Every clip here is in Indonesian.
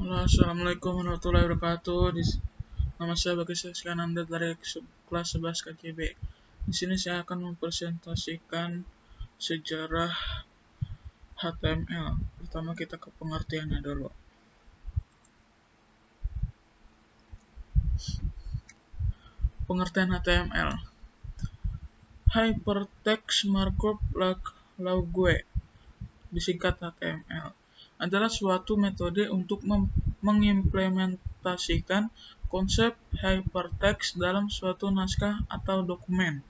Halo, assalamualaikum warahmatullahi wabarakatuh. Nama saya Bagas Anda dari kelas 11 KJB. Di sini saya akan mempresentasikan sejarah HTML. Pertama kita ke pengertiannya dulu. Pengertian HTML. Hypertext Markup Language, disingkat HTML, adalah suatu metode untuk mengimplementasikan konsep hypertext dalam suatu naskah atau dokumen.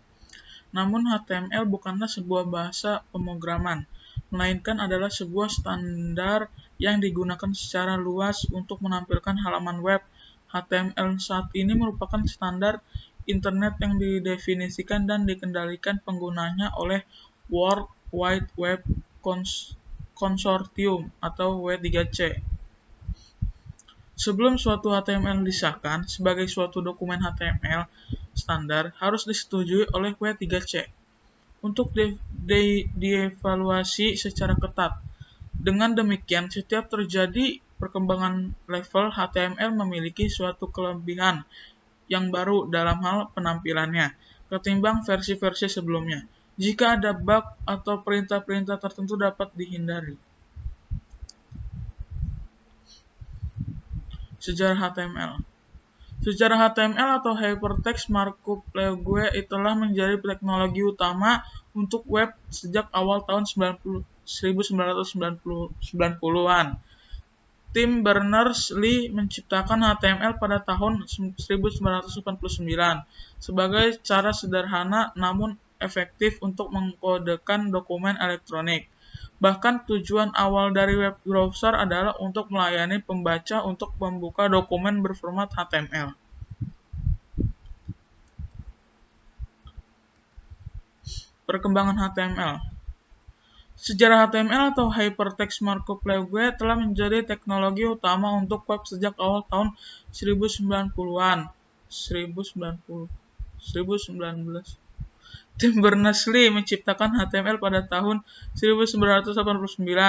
Namun HTML bukanlah sebuah bahasa pemrograman, melainkan adalah sebuah standar yang digunakan secara luas untuk menampilkan halaman web. HTML saat ini merupakan standar internet yang didefinisikan dan dikendalikan penggunanya oleh World Wide Web Consortium atau W3C. Sebelum suatu HTML disahkan sebagai suatu dokumen HTML standar harus disetujui oleh W3C untuk dievaluasi secara ketat. Dengan demikian, setiap terjadi perkembangan level HTML memiliki suatu kelebihan yang baru dalam hal penampilannya ketimbang versi-versi sebelumnya. Jika ada bug atau perintah-perintah tertentu dapat dihindari. Sejarah HTML. Sejarah HTML atau Hypertext Markup Language telah menjadi teknologi utama untuk web sejak awal tahun 1990-an. Tim Berners-Lee menciptakan HTML pada tahun 1989 sebagai cara sederhana namun efektif untuk mengkodekan dokumen elektronik. Bahkan tujuan awal dari web browser adalah untuk melayani pembaca untuk membuka dokumen berformat HTML. Perkembangan HTML. Sejarah HTML atau Hypertext Markup Language telah menjadi teknologi utama untuk web sejak awal tahun 1990-an. 1919. Tim Berners-Lee menciptakan HTML pada tahun 1989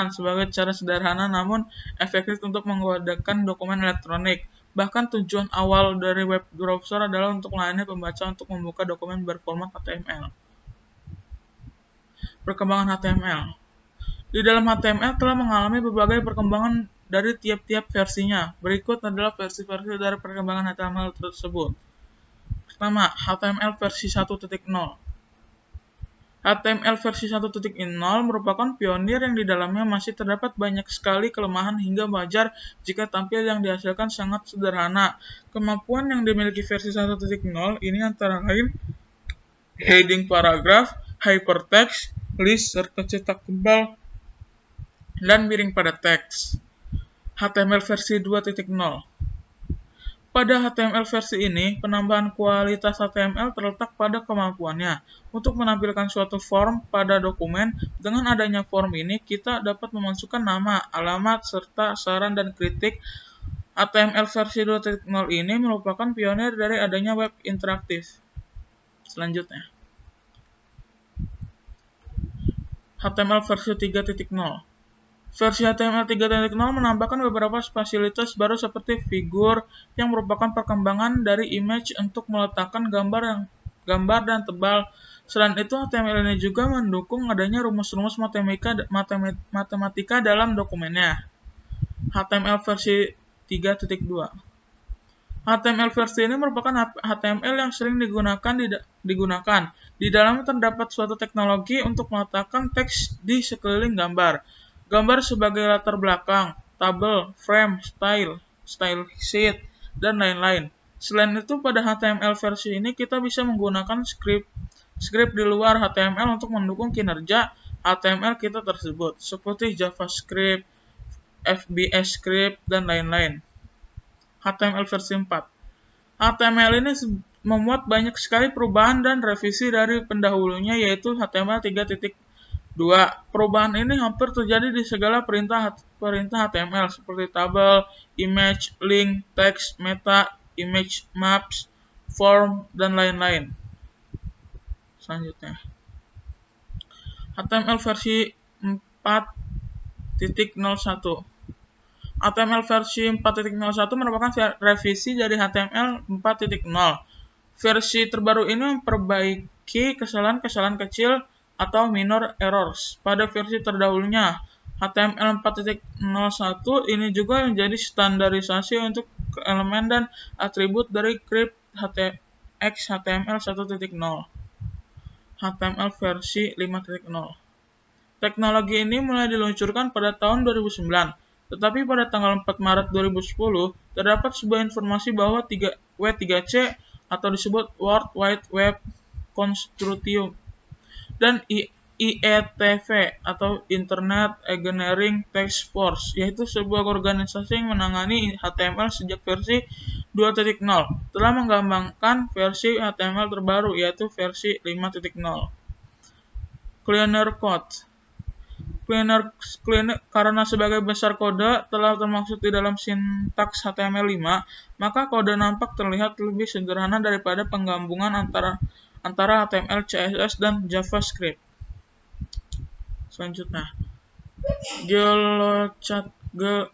sebagai cara sederhana namun efektif untuk mengkodekan dokumen elektronik. Bahkan tujuan awal dari web browser adalah untuk melayani pembaca untuk membuka dokumen berformat HTML. Perkembangan HTML. Di dalam HTML telah mengalami berbagai perkembangan dari tiap-tiap versinya. Berikut adalah versi-versi dari perkembangan HTML tersebut. Pertama, HTML versi 1.0. HTML versi 1.0 merupakan pionir yang di dalamnya masih terdapat banyak sekali kelemahan hingga wajar jika tampil yang dihasilkan sangat sederhana. Kemampuan yang dimiliki versi 1.0 ini antara lain heading paragraf, hypertext, list, serta cetak tebal, dan miring pada teks. HTML versi 2.0. Pada HTML versi ini, penambahan kualitas HTML terletak pada kemampuannya untuk menampilkan suatu form pada dokumen. Dengan adanya form ini, kita dapat memasukkan nama, alamat, serta saran dan kritik. HTML versi 2.0 ini merupakan pionir dari adanya web interaktif. Selanjutnya, HTML versi 3.0. Versi HTML 3.0 menambahkan beberapa fasilitas baru seperti figur yang merupakan perkembangan dari image untuk meletakkan gambar dan tebal. Selain itu, HTML ini juga mendukung adanya rumus-rumus matematika dalam dokumennya. HTML versi 3.2. HTML versi ini merupakan HTML yang sering digunakan. Di dalamnya terdapat suatu teknologi untuk meletakkan teks di sekeliling gambar. Gambar sebagai latar belakang, tabel, frame, style sheet, dan lain-lain. Selain itu, pada HTML versi ini kita bisa menggunakan script di luar HTML untuk mendukung kinerja HTML kita tersebut, seperti JavaScript, VBS Script, dan lain-lain. HTML versi 4. HTML ini memuat banyak sekali perubahan dan revisi dari pendahulunya, yaitu HTML 3.2. Perubahan ini hampir terjadi di segala perintah HTML seperti tabel, image, link, text, meta, image maps, form, dan lain-lain. Selanjutnya, HTML versi 4.01. HTML versi 4.01 merupakan revisi dari HTML 4.0. Versi terbaru ini memperbaiki kesalahan-kesalahan kecil atau minor errors pada versi terdahulunya. HTML 4.01 ini juga menjadi standarisasi untuk elemen dan atribut dari script XHTML 1.0. HTML versi 5.0. Teknologi ini mulai diluncurkan pada tahun 2009, tetapi pada tanggal 4 Maret 2010 terdapat sebuah informasi bahwa W3C atau disebut World Wide Web Consortium dan IETF atau Internet Engineering Task Force, yaitu sebuah organisasi yang menangani HTML sejak versi 2.0, telah mengembangkan versi HTML terbaru, yaitu versi 5.0. Cleaner Code. Cleaner karena sebagai besar kode telah termaksud di dalam sintaks HTML5, maka kode nampak terlihat lebih sederhana daripada penggabungan antara HTML, CSS, dan JavaScript. Selanjutnya,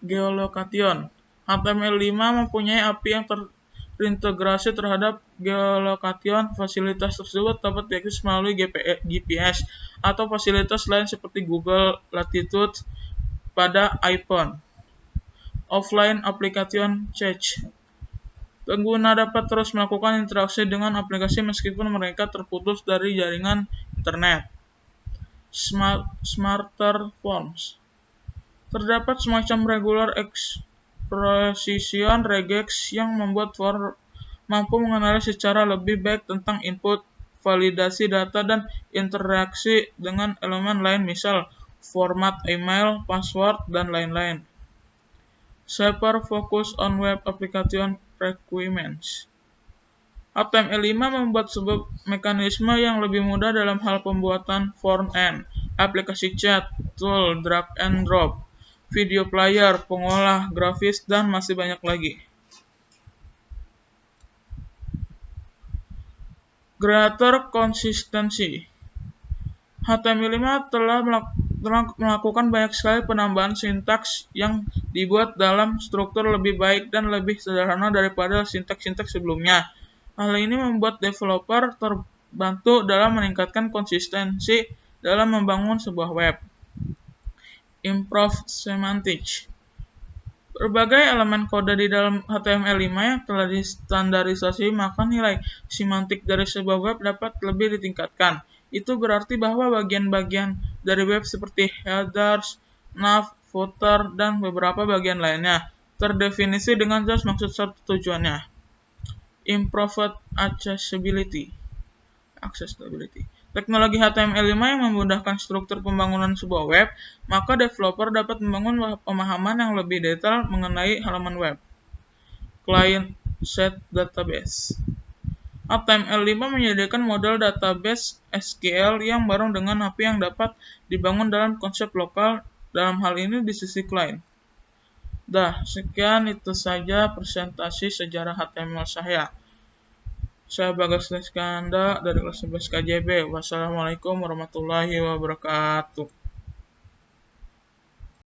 geolocation. HTML5 mempunyai API yang terintegrasi terhadap geolocation. Fasilitas tersebut dapat diakses melalui GPS atau fasilitas lain seperti Google Latitude pada iPhone. Offline application change. Pengguna dapat terus melakukan interaksi dengan aplikasi meskipun mereka terputus dari jaringan internet. Smarter forms. Terdapat semacam regular expression regex yang membuat form mampu mengenali secara lebih baik tentang input, validasi data, dan interaksi dengan elemen lain, misal format email, password, dan lain-lain. Hyper focus on web application requirements. HTML5 membuat sebuah mekanisme yang lebih mudah dalam hal pembuatan form end, aplikasi chat, tool, drag and drop, video player, pengolah grafis, dan masih banyak lagi. Greater consistency. HTML5 telah melakukan banyak sekali penambahan sintaks yang dibuat dalam struktur lebih baik dan lebih sederhana daripada sintaks-sintaks sebelumnya. Hal ini membuat developer terbantu dalam meningkatkan konsistensi dalam membangun sebuah web. Improved semantics. Berbagai elemen kode di dalam HTML5 yang telah distandarisasi, maka nilai semantik dari sebuah web dapat lebih ditingkatkan. Itu berarti bahwa bagian-bagian dari web seperti headers, nav, footer, dan beberapa bagian lainnya terdefinisi dengan jelas maksud serta tujuannya. Improved accessibility. Teknologi HTML5 yang memudahkan struktur pembangunan sebuah web, maka developer dapat membangun pemahaman yang lebih detail mengenai halaman web. Client-side database. HTML5 menyediakan model database SQL yang bareng dengan API yang dapat dibangun dalam konsep lokal, dalam hal ini di sisi klien. Sekian itu saja presentasi sejarah HTML saya. Saya Bagas Leskanda dari kelas 11 KJB. Wassalamualaikum warahmatullahi wabarakatuh.